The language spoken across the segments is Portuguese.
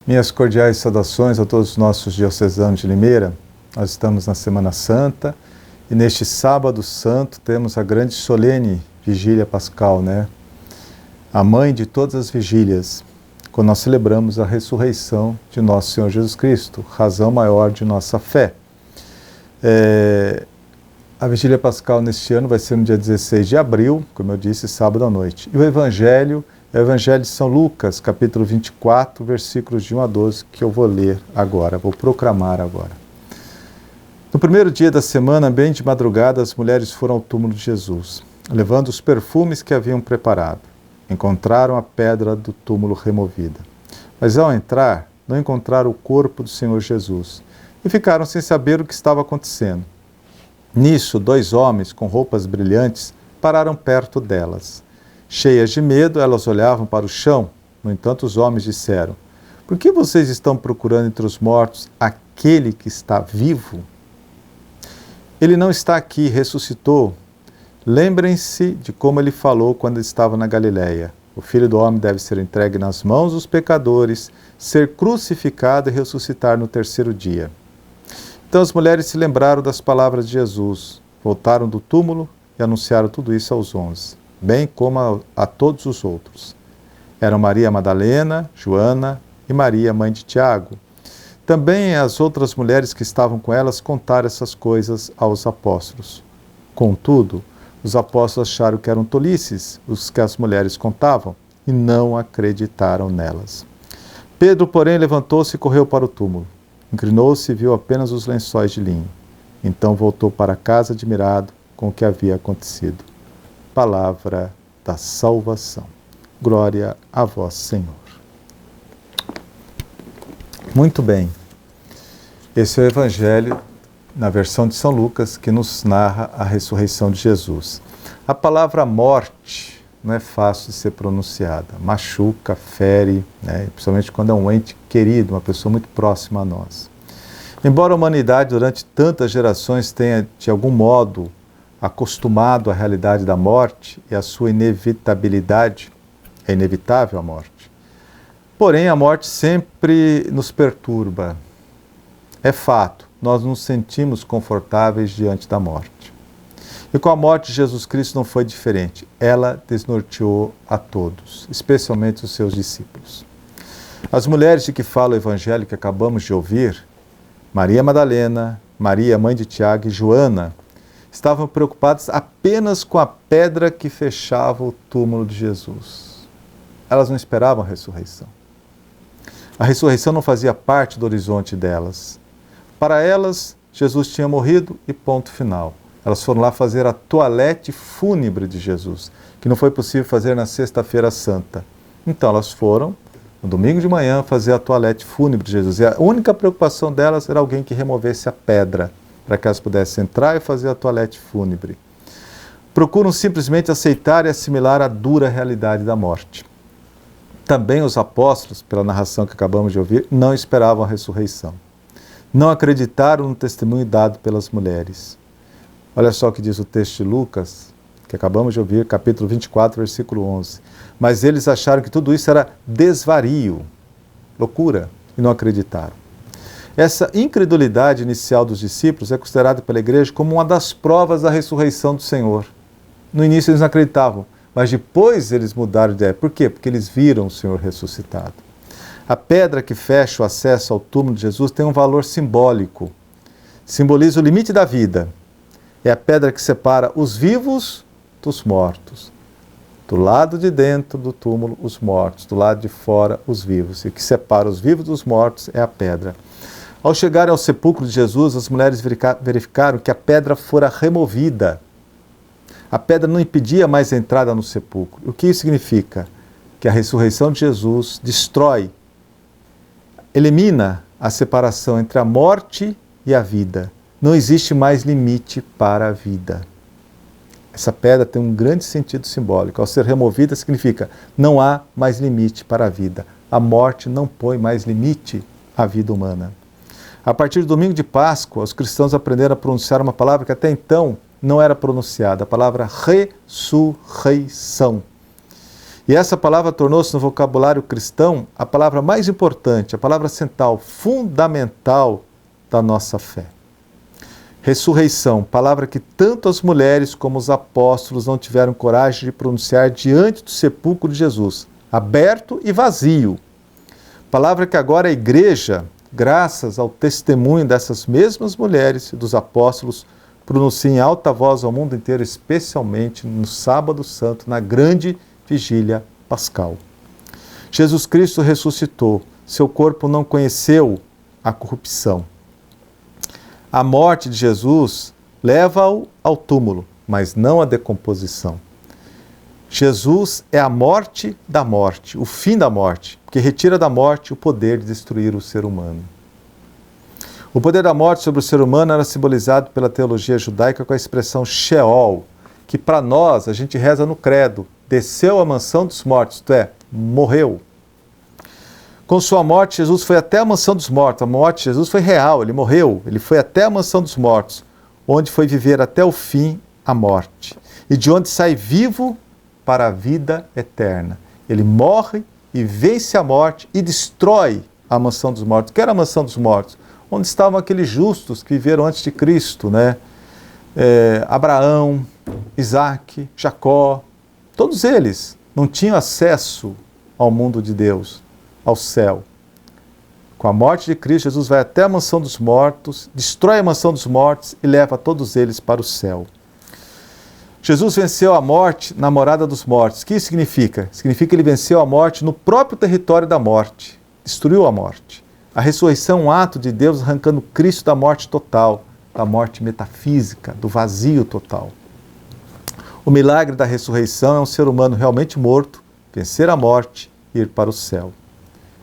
Minhas cordiais saudações a todos os nossos diocesanos de Limeira. Nós estamos na Semana Santa e neste sábado santo temos a grande solene vigília pascal, né? A mãe de todas as vigílias, quando nós celebramos a ressurreição de nosso Senhor Jesus Cristo, razão maior de nossa fé. A vigília pascal neste ano vai ser no dia 16 de abril, como eu disse, sábado à noite. E o Evangelho é o Evangelho de São Lucas, capítulo 24, versículos de 1 a 12, que eu vou ler agora, vou proclamar agora. No primeiro dia da semana, bem de madrugada, as mulheres foram ao túmulo de Jesus, levando os perfumes que haviam preparado. Encontraram a pedra do túmulo removida. Mas ao entrar, não encontraram o corpo do Senhor Jesus e ficaram sem saber o que estava acontecendo. Nisso, 2 homens com roupas brilhantes pararam perto delas. Cheias de medo, elas olhavam para o chão. No entanto, os homens disseram: "Por que vocês estão procurando entre os mortos aquele que está vivo? Ele não está aqui, ressuscitou. Lembrem-se de como ele falou quando estava na Galileia. O Filho do Homem deve ser entregue nas mãos dos pecadores, ser crucificado e ressuscitar no 3º dia." Então as mulheres se lembraram das palavras de Jesus, voltaram do túmulo e anunciaram tudo isso aos 11, bem como a todos os outros. Eram Maria Madalena, Joana e Maria, mãe de Tiago. Também as outras mulheres que estavam com elas contaram essas coisas aos apóstolos. Contudo, os apóstolos acharam que eram tolices os que as mulheres contavam e não acreditaram nelas. Pedro, porém, levantou-se e correu para o túmulo. Inclinou-se e viu apenas os lençóis de linho. Então voltou para casa admirado com o que havia acontecido. Palavra da salvação. Glória a vós, Senhor. Muito bem. Esse é o Evangelho na versão de São Lucas, que nos narra a ressurreição de Jesus. A palavra morte não é fácil de ser pronunciada. Machuca, fere, né? Principalmente quando é um ente querido, uma pessoa muito próxima a nós. Embora a humanidade durante tantas gerações tenha, de algum modo, acostumado à realidade da morte e à sua inevitabilidade, é inevitável a morte. Porém, a morte sempre nos perturba. É fato, nós nos sentimos confortáveis diante da morte. E com a morte de Jesus Cristo não foi diferente. Ela desnorteou a todos, especialmente os seus discípulos. As mulheres de que fala o Evangelho que acabamos de ouvir, Maria Madalena, Maria, mãe de Tiago, e Joana, estavam preocupadas apenas com a pedra que fechava o túmulo de Jesus. Elas não esperavam a ressurreição. A ressurreição não fazia parte do horizonte delas. Para elas, Jesus tinha morrido e ponto final. Elas foram lá fazer a toalete fúnebre de Jesus, que não foi possível fazer na Sexta-feira Santa. Então elas foram, no domingo de manhã, fazer a toalete fúnebre de Jesus. E a única preocupação delas era alguém que removesse a pedra, para que elas pudessem entrar e fazer a toalete fúnebre. Procuram simplesmente aceitar e assimilar a dura realidade da morte. Também os apóstolos, pela narração que acabamos de ouvir, não esperavam a ressurreição. Não acreditaram no testemunho dado pelas mulheres. Olha só o que diz o texto de Lucas, que acabamos de ouvir, capítulo 24, versículo 11. Mas eles acharam que tudo isso era desvario, loucura, e não acreditaram. Essa incredulidade inicial dos discípulos é considerada pela igreja como uma das provas da ressurreição do Senhor. No início eles não acreditavam, mas depois eles mudaram de ideia. Por quê? Porque eles viram o Senhor ressuscitado. A pedra que fecha o acesso ao túmulo de Jesus tem um valor simbólico. Simboliza o limite da vida. É a pedra que separa os vivos dos mortos. Do lado de dentro do túmulo, os mortos. Do lado de fora, os vivos. E o que separa os vivos dos mortos é a pedra. Ao chegarem ao sepulcro de Jesus, as mulheres verificaram que a pedra fora removida. A pedra não impedia mais a entrada no sepulcro. O que isso significa? Que a ressurreição de Jesus destrói, elimina a separação entre a morte e a vida. Não existe mais limite para a vida. Essa pedra tem um grande sentido simbólico. Ao ser removida, significa não há mais limite para a vida. A morte não põe mais limite à vida humana. A partir do domingo de Páscoa, os cristãos aprenderam a pronunciar uma palavra que até então não era pronunciada, a palavra ressurreição. E essa palavra tornou-se no vocabulário cristão a palavra mais importante, a palavra central, fundamental da nossa fé. Ressurreição, palavra que tanto as mulheres como os apóstolos não tiveram coragem de pronunciar diante do sepulcro de Jesus, aberto e vazio. Palavra que agora a igreja, graças ao testemunho dessas mesmas mulheres e dos apóstolos, pronuncia em alta voz ao mundo inteiro, especialmente no Sábado Santo, na grande vigília pascal. Jesus Cristo ressuscitou, seu corpo não conheceu a corrupção. A morte de Jesus leva-o ao túmulo, mas não à decomposição. Jesus é a morte da morte, o fim da morte, que retira da morte o poder de destruir o ser humano. O poder da morte sobre o ser humano era simbolizado pela teologia judaica com a expressão Sheol, que para nós a gente reza no credo, desceu à mansão dos mortos, isto é, morreu. Com sua morte, Jesus foi até a mansão dos mortos. A morte de Jesus foi real, ele morreu, ele foi até a mansão dos mortos, onde foi viver até o fim a morte, e de onde sai vivo para a vida eterna. Ele morre e vence a morte e destrói a mansão dos mortos. O que era a mansão dos mortos? Onde estavam aqueles justos que viveram antes de Cristo, né? Abraão, Isaac, Jacó, todos eles não tinham acesso ao mundo de Deus, ao céu. Com a morte de Cristo, Jesus vai até a mansão dos mortos, destrói a mansão dos mortos e leva todos eles para o céu. Jesus venceu a morte na morada dos mortos. O que isso significa? Significa que ele venceu a morte no próprio território da morte, destruiu a morte. A ressurreição é um ato de Deus arrancando Cristo da morte total, da morte metafísica, do vazio total. O milagre da ressurreição é um ser humano realmente morto, vencer a morte e ir para o céu.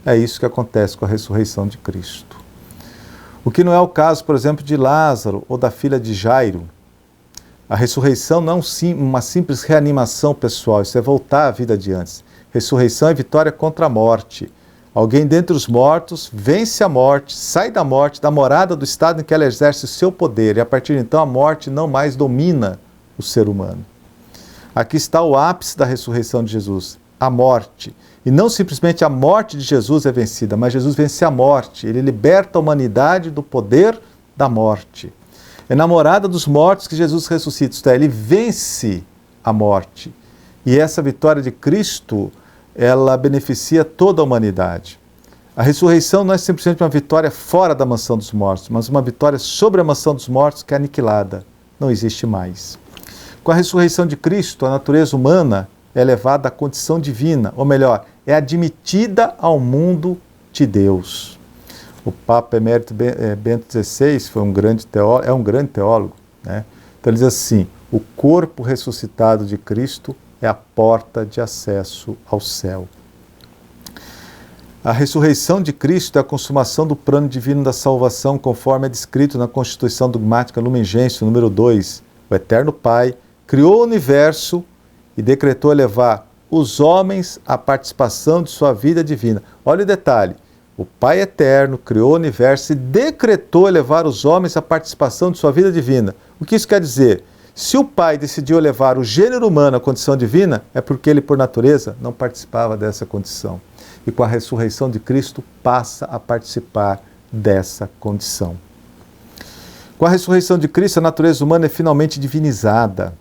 É isso que acontece com a ressurreição de Cristo. O que não é o caso, por exemplo, de Lázaro ou da filha de Jairo. A ressurreição não é uma simples reanimação pessoal, isso é voltar à vida de antes. Ressurreição é vitória contra a morte. Alguém dentre os mortos vence a morte, sai da morte, da morada do estado em que ela exerce o seu poder, e a partir de então a morte não mais domina o ser humano. Aqui está o ápice da ressurreição de Jesus, a morte. E não simplesmente a morte de Jesus é vencida, mas Jesus vence a morte, ele liberta a humanidade do poder da morte. É na morada dos mortos que Jesus ressuscita, isto é, ele vence a morte. E essa vitória de Cristo, ela beneficia toda a humanidade. A ressurreição não é simplesmente uma vitória fora da mansão dos mortos, mas uma vitória sobre a mansão dos mortos que é aniquilada, não existe mais. Com a ressurreição de Cristo, a natureza humana é levada à condição divina, ou melhor, é admitida ao mundo de Deus. O Papa Emérito Bento XVI foi um grande teólogo, né? Então ele diz assim, o corpo ressuscitado de Cristo é a porta de acesso ao céu. A ressurreição de Cristo é a consumação do plano divino da salvação, conforme é descrito na Constituição Dogmática Lumen Gentium, número 2. O Eterno Pai criou o universo e decretou elevar os homens à participação de sua vida divina. Olha o detalhe. O Pai Eterno criou o universo e decretou elevar os homens à participação de sua vida divina. O que isso quer dizer? Se o Pai decidiu elevar o gênero humano à condição divina, é porque ele, por natureza, não participava dessa condição. E com a ressurreição de Cristo, passa a participar dessa condição. Com a ressurreição de Cristo, a natureza humana é finalmente divinizada.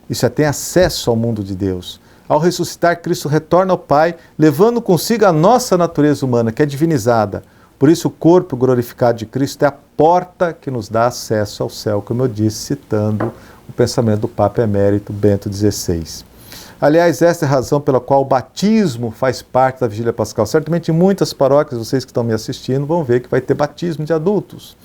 Isso já tem acesso ao mundo de Deus. Ao ressuscitar, Cristo retorna ao Pai, levando consigo a nossa natureza humana, que é divinizada. Por isso, o corpo glorificado de Cristo é a porta que nos dá acesso ao céu, como eu disse, citando o pensamento do Papa Emérito Bento XVI. Aliás, essa é a razão pela qual o batismo faz parte da Vigília Pascal. Certamente em muitas paróquias, vocês que estão me assistindo, vão ver que vai ter batismo de adultos.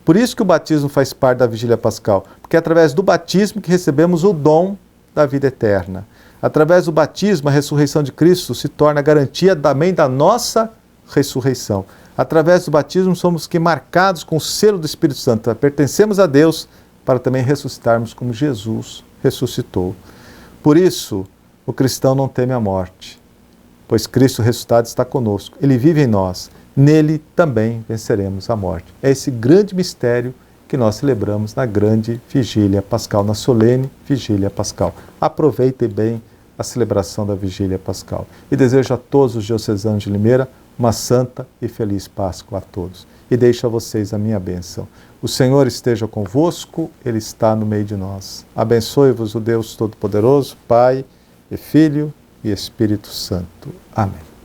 Por isso que o batismo faz parte da Vigília Pascal, porque é através do batismo que recebemos o dom da vida eterna. Através do batismo, a ressurreição de Cristo se torna a garantia também da nossa ressurreição. Através do batismo, somos que marcados com o selo do Espírito Santo. Pertencemos a Deus para também ressuscitarmos como Jesus ressuscitou. Por isso, o cristão não teme a morte, pois Cristo ressuscitado está conosco. Ele vive em nós. Nele também venceremos a morte. É esse grande mistério que nós celebramos na grande Vigília Pascal, na solene Vigília Pascal. Aproveitem bem a celebração da Vigília Pascal. E desejo a todos os diocesanos de Limeira uma santa e feliz Páscoa a todos. E deixo a vocês a minha bênção. O Senhor esteja convosco, Ele está no meio de nós. Abençoe-vos o Deus Todo-Poderoso, Pai e Filho e Espírito Santo. Amém.